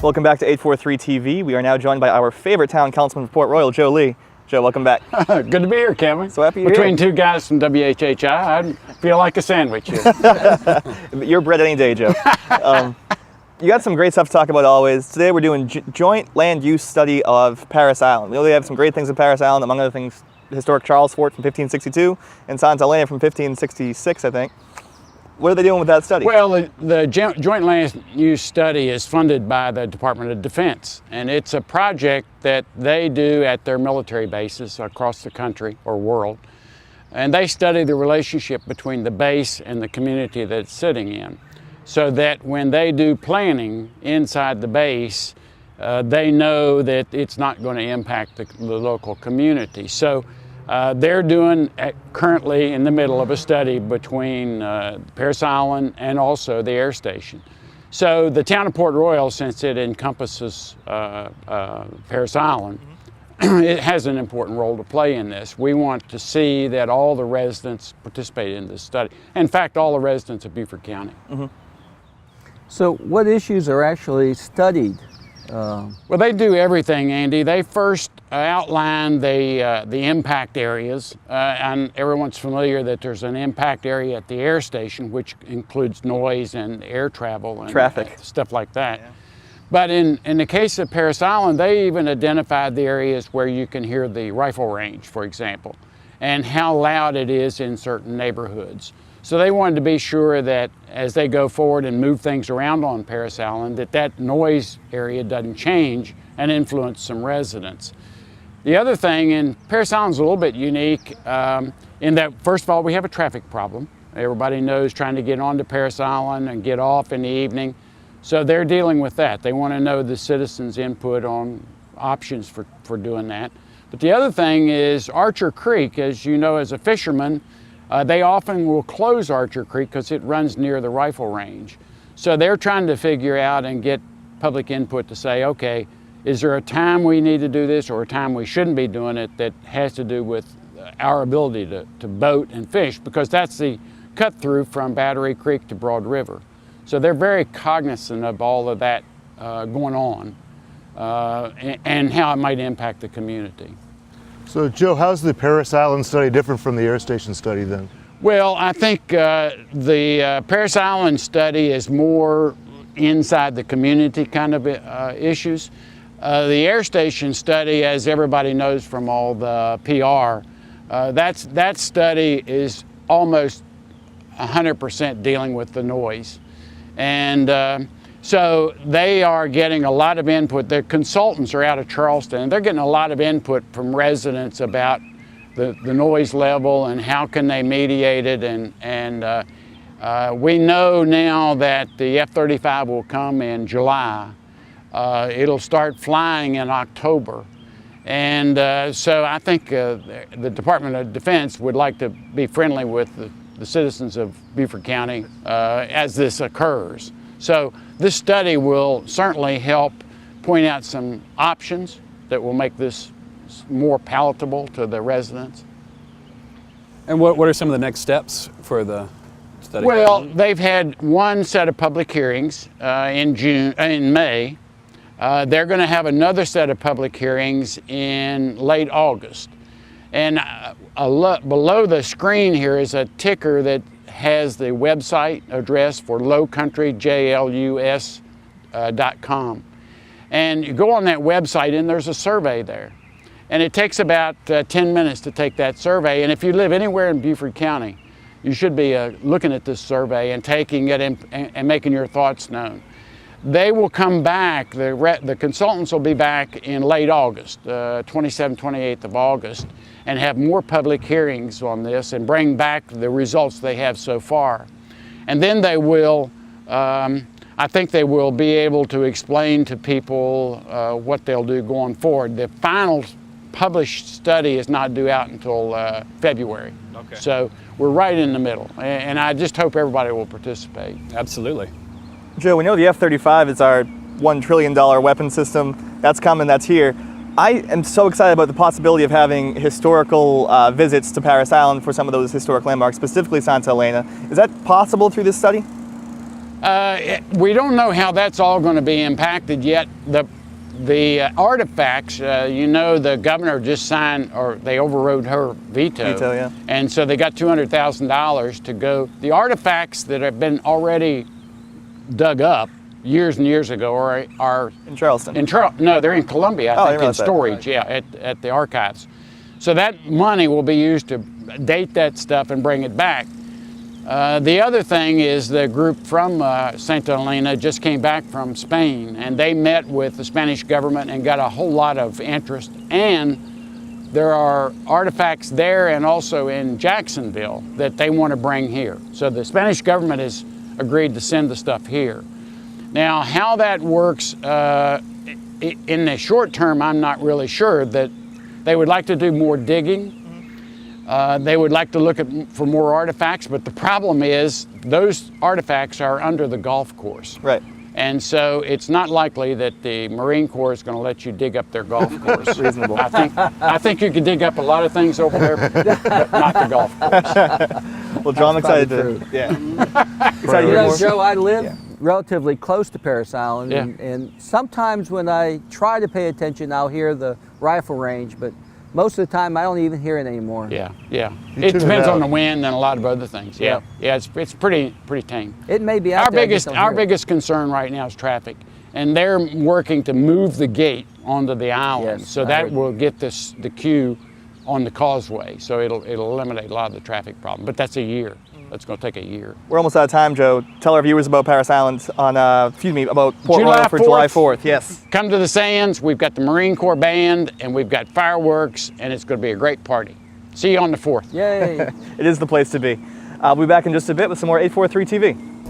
Welcome back to 843 TV. We are now joined by our favorite town councilman from Port Royal, Joe Lee. Joe, welcome back. Good to be here, Kevin. So happy you're Between here. two guys from WHHI, I feel like a sandwich here. You're bread any day, Joe. You got some great stuff to talk about always. Today we're doing joint land use study of Parris Island. We really have some great things in Parris Island, among other things, historic Charles Fort from 1562 and Santa Elena from 1566, I think. What are they doing with that study? Well, the joint land use study is funded by the Department of Defense, and it's a project that they do at their military bases across the country or world. And they study the relationship between the base and the community that it's sitting in, so that when they do planning inside the base, they know that it's not going to impact the local community. So they're doing currently in the middle of a study between Parris Island and also the air station. So the town of Port Royal, since it encompasses Parris Island, it has an important role to play in this. We want to see that all the residents participate in this study. In fact, all the residents of Beaufort County. Mm-hmm. So what issues are actually studied? Well, they do everything, Andy. They first outline the impact areas, and everyone's familiar that there's an impact area at the air station, which includes noise and air travel and traffic, stuff like that. Yeah. But in the case of Parris Island, they even identified the areas where you can hear the rifle range, for example, and how loud it is in certain neighborhoods. So they wanted to be sure that as they go forward and move things around on Parris Island, that noise area doesn't change and influence some residents. The other thing, and Parris Island's a little bit unique in that, first of all, we have a traffic problem. Everybody knows trying to get onto Parris Island and get off in the evening. So they're dealing with that. They want to know the citizens' input on options for doing that. But the other thing is Archer Creek, as you know, as a fisherman, they often will close Archer Creek because it runs near the rifle range. So they're trying to figure out and get public input to say, okay, is there a time we need to do this or a time we shouldn't be doing it that has to do with our ability to boat and fish, because that's the cut through from Battery Creek to Broad River. So they're very cognizant of all of that going on and how it might impact the community. So Joe, how's the Parris Island study different from the air station study then? Well, I think the Parris Island study is more inside the community kind of issues. The air station study, as everybody knows from all the PR, that study is almost 100% dealing with the noise. And so they are getting a lot of input. The consultants are out of Charleston, and they're getting a lot of input from residents about the noise level and how can they mediate it. And we know now that the F-35 will come in July. It'll start flying in October. And so I think the Department of Defense would like to be friendly with the citizens of Beaufort County as this occurs. So this study will certainly help point out some options that will make this more palatable to the residents. And what are some of the next steps for the study? Well, they've had one set of public hearings in May. They're going to have another set of public hearings in late August. And below the screen here is a ticker that has the website address for lowcountryjlus.com. And you go on that website and there's a survey there. And it takes about 10 minutes to take that survey. And if you live anywhere in Beaufort County, you should be looking at this survey and taking it and making your thoughts known. They will come back, the consultants will be back in late August, 27th, 28th of August, and have more public hearings on this and bring back the results they have so far. And then they will, I think they will be able to explain to people what they'll do going forward. The final published study is not due out until February. Okay. So we're right in the middle, and I just hope everybody will participate. Absolutely. Joe, we know the F-35 is our $1 trillion weapon system. That's coming, that's here. I am so excited about the possibility of having historical visits to Parris Island for some of those historic landmarks, specifically Santa Elena. Is that possible through this study? We don't know how that's all going to be impacted yet. The artifacts, you know, the governor just signed, or they overrode her veto. Veto, yeah. And so they got $200,000 to go. The artifacts that have been already dug up years and years ago are In Charleston. no, they're in Columbia, Oh, I I didn't think, in realize that. storage, yeah, at the archives. So that money will be used to date that stuff and bring it back. The other thing is the group from Santa Elena just came back from Spain, and they met with the Spanish government and got a whole lot of interest. And there are artifacts there and also in Jacksonville that they want to bring here. So the Spanish government has agreed to send the stuff here. Now, how that works in the short term, I'm not really sure. That they would like to do more digging. They would like to look for more artifacts, but the problem is those artifacts are under the golf course. Right. And so it's not likely that the Marine Corps is going to let you dig up their golf course. Reasonable. I think you could dig up a lot of things over there, but not the golf course. Well, Joe, I'm excited probably to. Yeah. Excited to You hear know, more. Joe, I live relatively close to Parris Island, Yeah. and sometimes when I try to pay attention, I'll hear the rifle range, but most of the time I don't even hear it anymore. Yeah, yeah. You It tune it depends on out. the wind and a lot of other things. Yeah, yeah. It's pretty tame. It may be out Our there, I just biggest don't our hear it. biggest concern right now is traffic, and they're working to move the gate onto the island, Yes, so I that heard. will get the queue on the causeway. So it'll eliminate a lot of the traffic problem. But that's a year. That's going to take a year. We're almost out of time, Joe. Tell our viewers about Parris Island on, about Port July Royal for July 4th. 4th. Yes. Come to the sands. We've got the Marine Corps band, and we've got fireworks, and it's going to be a great party. See you on the 4th. Yay. It is the place to be. I'll be back in just a bit with some more 843 TV.